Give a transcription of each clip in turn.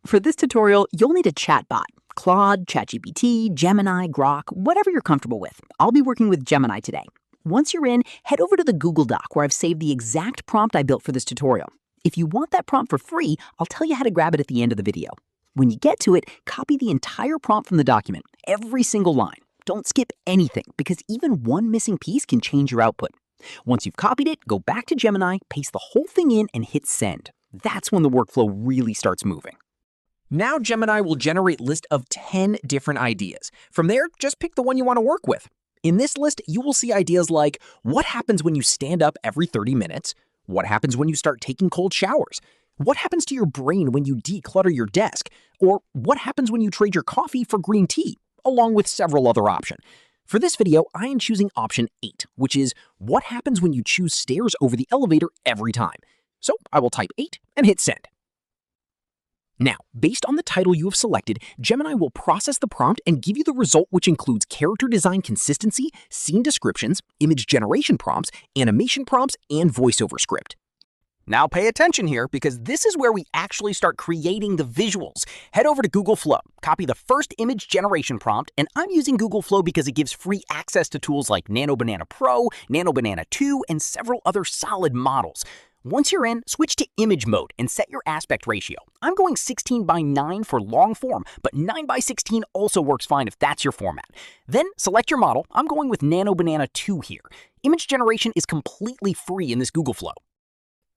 For this tutorial, you'll need a chatbot. Claude, ChatGPT, Gemini, Grok, whatever you're comfortable with. I'll be working with Gemini today. Once you're in, head over to the Google Doc where I've saved the exact prompt I built for this tutorial. If you want that prompt for free, I'll tell you how to grab it at the end of the video. When you get to it, copy the entire prompt from the document, every single line. Don't skip anything, because even one missing piece can change your output. Once you've copied it, go back to Gemini, paste the whole thing in, and hit send. That's when the workflow really starts moving. Now Gemini will generate a list of 10 different ideas. From there, just pick the one you want to work with. In this list, you will see ideas like, what happens when you stand up every 30 minutes? What happens when you start taking cold showers? What happens to your brain when you declutter your desk? Or what happens when you trade your coffee for green tea? Along with several other options. For this video, I am choosing option 8, which is what happens when you choose stairs over the elevator every time. So I will type 8 and hit send. Now, based on the title you have selected, Gemini will process the prompt and give you the result, which includes character design consistency, scene descriptions, image generation prompts, animation prompts, and voiceover script. Now pay attention here, because this is where we actually start creating the visuals. Head over to Google Flow, copy the first image generation prompt, and I'm using Google Flow because it gives free access to tools like NanoBanana Pro, NanoBanana 2, and several other solid models. Once you're in, switch to image mode and set your aspect ratio. I'm going 16:9 for long form, but 9:16 also works fine if that's your format. Then select your model. I'm going with NanoBanana 2 here. Image generation is completely free in this Google Flow.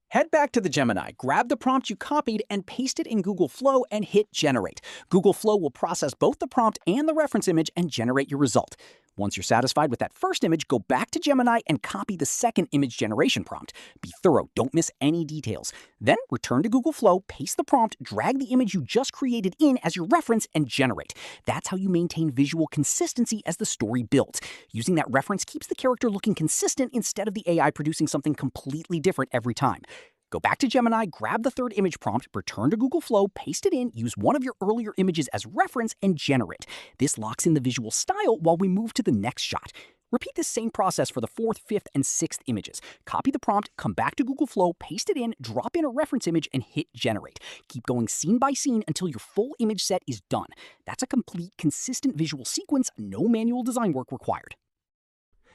Head back to the Gemini, grab the prompt you copied and paste it in Google Flow and hit generate. Google Flow will process both the prompt and the reference image and generate your result. Once you're satisfied with that first image, go back to Gemini and copy the second image generation prompt. Be thorough, don't miss any details. Then return to Google Flow, paste the prompt, drag the image you just created in as your reference, and generate. That's how you maintain visual consistency as the story builds. Using that reference keeps the character looking consistent instead of the AI producing something completely different every time. Go back to Gemini, grab the third image prompt, return to Google Flow, paste it in, use one of your earlier images as reference, and generate. This locks in the visual style while we move to the next shot. Repeat this same process for the 4th, 5th, and 6th images. Copy the prompt, come back to Google Flow, paste it in, drop in a reference image, and hit generate. Keep going scene by scene until your full image set is done. That's a complete, consistent visual sequence, no manual design work required.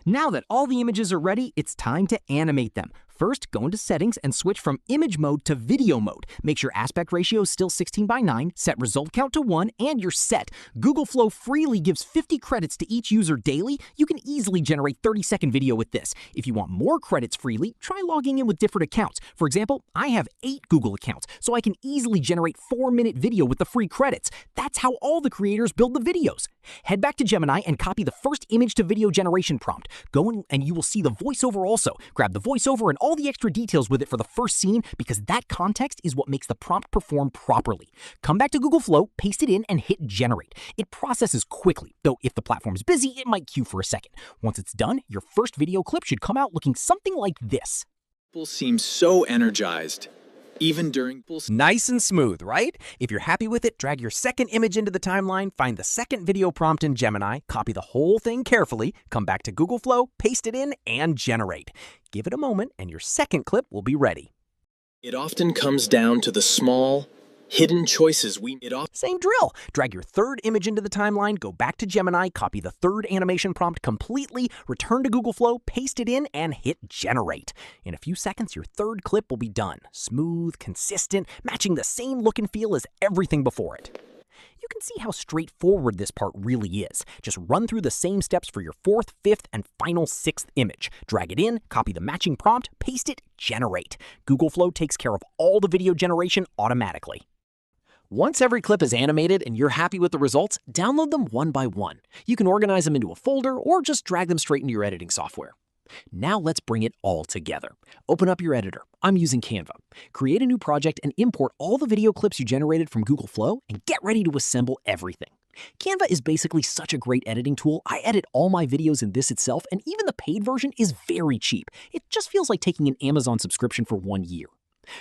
Now that all the images are ready, it's time to animate them. First, go into settings and switch from image mode to video mode. Make sure aspect ratio is still 16:9, set result count to 1, and you're set. Google Flow freely gives 50 credits to each user daily. You can easily generate 30-second video with this. If you want more credits freely, try logging in with different accounts. For example, I have 8 Google accounts, so I can easily generate 4-minute video with the free credits. That's how all the creators build the videos. Head back to Gemini and copy the first image to video generation prompt. Go in and you will see the voiceover also. Grab the voiceover and all the extra details with it for the first scene, because that context is what makes the prompt perform properly. Come back to Google Flow, paste it in, and hit generate. It processes quickly, though if the platform is busy, it might queue for a second. Once it's done, your first video clip should come out looking something like this. People seem so energized. Even during Nice and smooth, right? If you're happy with it, drag your second image into the timeline, find the second video prompt in Gemini, copy the whole thing carefully, come back to Google Flow, paste it in, and generate. Give it a moment, and your second clip will be ready. It often comes down to the small, hidden choices Same drill. Drag your third image into the timeline, go back to Gemini, copy the third animation prompt completely, return to Google Flow, paste it in, and hit generate. In a few seconds, your third clip will be done. Smooth, consistent, matching the same look and feel as everything before it. You can see how straightforward this part really is. Just run through the same steps for your 4th, 5th, and final 6th image. Drag it in, copy the matching prompt, paste it, generate. Google Flow takes care of all the video generation automatically. Once every clip is animated and you're happy with the results, download them one by one. You can organize them into a folder or just drag them straight into your editing software. Now let's bring it all together. Open up your editor. I'm using Canva. Create a new project and import all the video clips you generated from Google Flow and get ready to assemble everything. Canva is basically such a great editing tool. I edit all my videos in this itself, and even the paid version is very cheap. It just feels like taking an Amazon subscription for 1 year.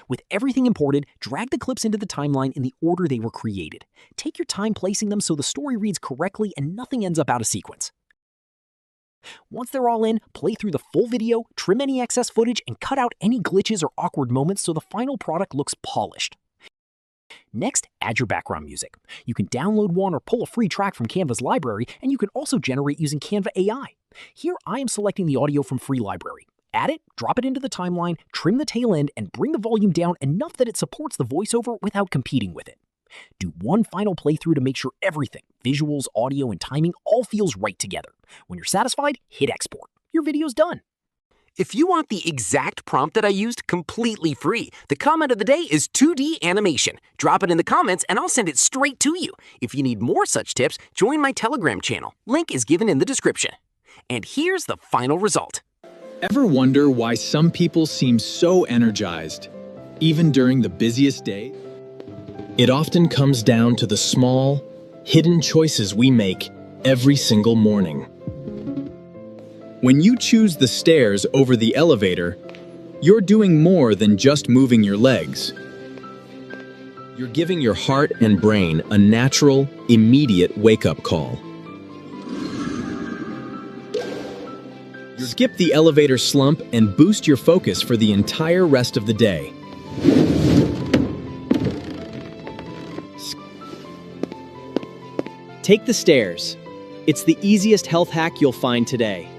With everything imported, drag the clips into the timeline in the order they were created. Take your time placing them so the story reads correctly and nothing ends up out of sequence. Once they're all in, play through the full video, trim any excess footage, and cut out any glitches or awkward moments so the final product looks polished. Next, add your background music. You can download one or pull a free track from Canva's library, and you can also generate using Canva AI. Here, I am selecting the audio from Free Library. Add it, drop it into the timeline, trim the tail end, and bring the volume down enough that it supports the voiceover without competing with it. Do one final playthrough to make sure everything, visuals, audio, and timing, all feels right together. When you're satisfied, hit export. Your video's done. If you want the exact prompt that I used completely free, the comment of the day is 2D animation. Drop it in the comments and I'll send it straight to you. If you need more such tips, join my Telegram channel. Link is given in the description. And here's the final result. Ever wonder why some people seem so energized, even during the busiest day? It often comes down to the small, hidden choices we make every single morning. When you choose the stairs over the elevator, you're doing more than just moving your legs. You're giving your heart and brain a natural, immediate wake-up call. Skip the elevator slump and boost your focus for the entire rest of the day. Take the stairs. It's the easiest health hack you'll find today.